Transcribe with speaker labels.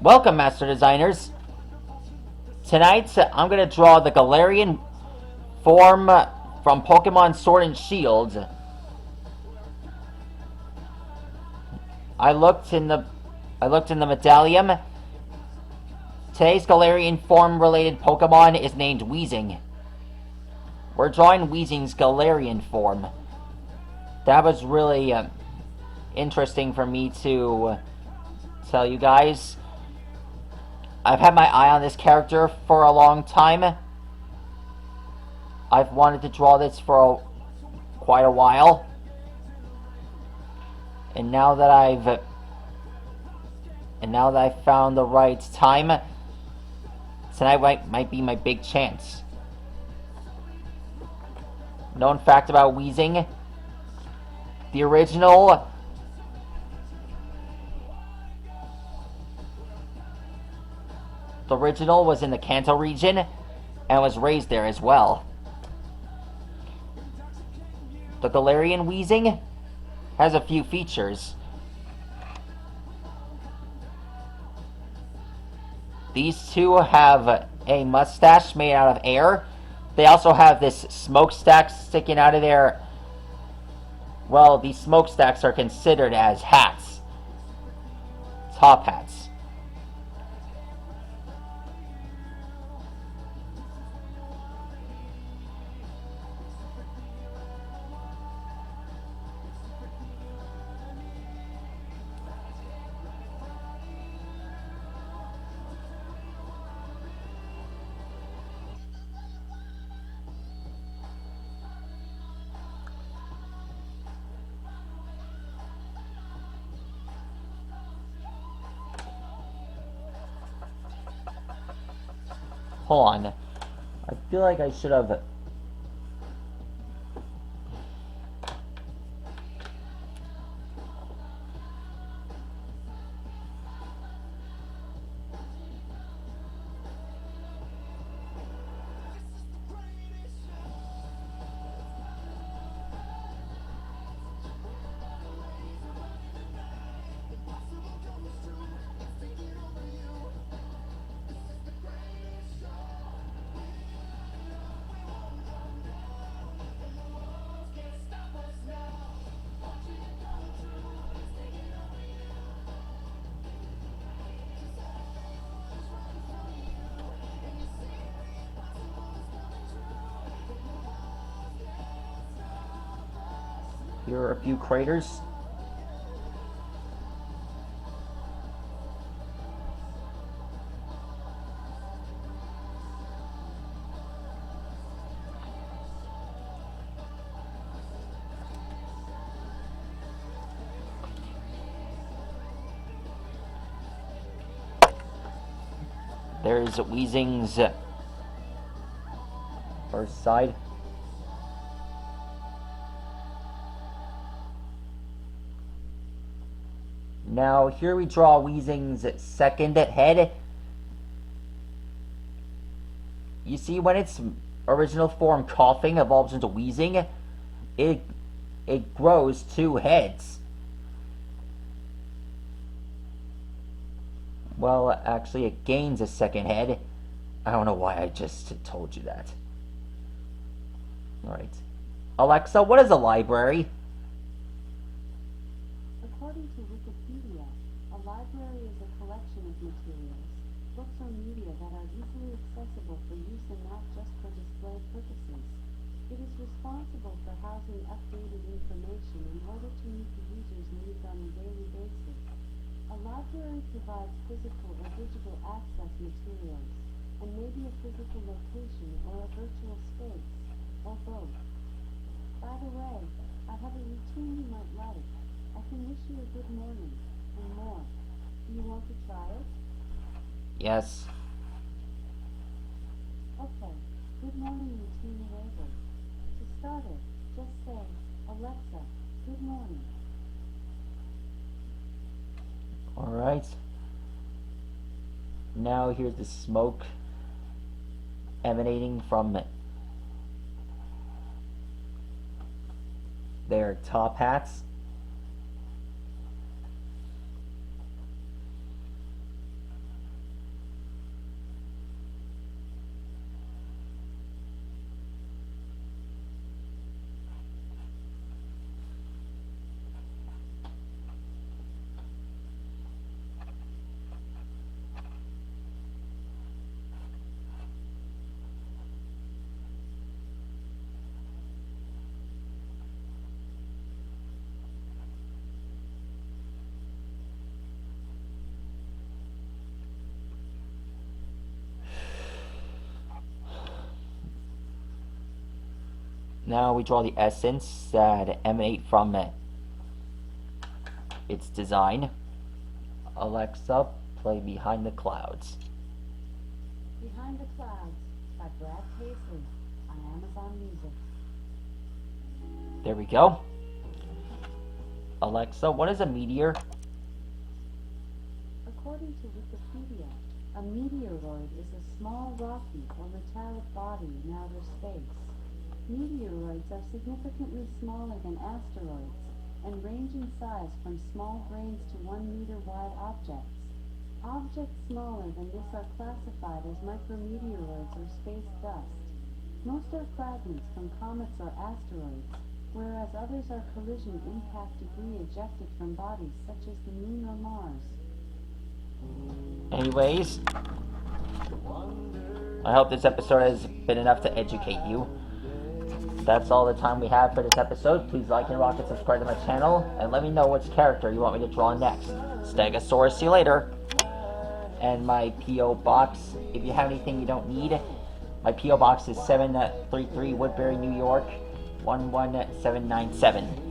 Speaker 1: Welcome, Master Designers. Tonight, I'm going to draw the Galarian form from Pokemon Sword and Shield. I looked in the medallion. Today's Galarian form related Pokemon is named Weezing. We're drawing Weezing's Galarian form. That was really interesting for me to tell you guys. I've had my eye on this character for a long time. I've wanted to draw this for quite a while. And now that I've found the right time, tonight might be my big chance. Known fact about Weezing: the original was in the Kanto region and was raised there as well. The Galarian Weezing has a few features. These two have a mustache made out of air. They also have this smokestack sticking out of their... Well, these smokestacks are considered as hats. Top hats. Hold on. I feel like I should have... Here are a few craters. There's Weezing's first side. Now, here we draw Weezing's second head. You see, when its original form, Coughing, evolves into Weezing, it grows two heads. Well, actually, it gains a second head. I don't know why I just told you that. Alright. Alexa, what is a library?
Speaker 2: According to Wikipedia, a library is a collection of materials, books or media that are easily accessible for use and not just for display purposes. It is responsible for housing updated information in order to meet the user's needs on a daily basis. A library provides physical or digital access materials, and may be a physical location or a virtual space, or both. By the way, I have a routine you might like. I can wish you a good morning, and more. Do you want to try it?
Speaker 1: Yes.
Speaker 2: Okay. Good morning routine enabled. To start it, just say, Alexa, good morning.
Speaker 1: Alright. Now here's the smoke emanating from their top hats. Now we draw the essence that emanate from its design. Alexa, play Behind the Clouds.
Speaker 2: Behind the Clouds by Brad Paisley on Amazon Music.
Speaker 1: There we go. Alexa, what is a meteor?
Speaker 2: According to Wikipedia, a meteoroid is a small rocky or metallic body in outer space. Meteoroids are significantly smaller than asteroids and range in size from small grains to 1 meter wide objects. Objects smaller than this are classified as micrometeoroids or space dust. Most are fragments from comets or asteroids, whereas others are collision impact debris ejected from bodies such as the Moon or Mars.
Speaker 1: Anyways, I hope this episode has been enough to educate you. That's all the time we have for this episode. Please like and rock and subscribe to my channel, and let me know which character you want me to draw next. Stegosaurus, see you later. And my P.O. Box, if you have anything you don't need, my P.O. Box is 733 Woodbury, New York, 11797.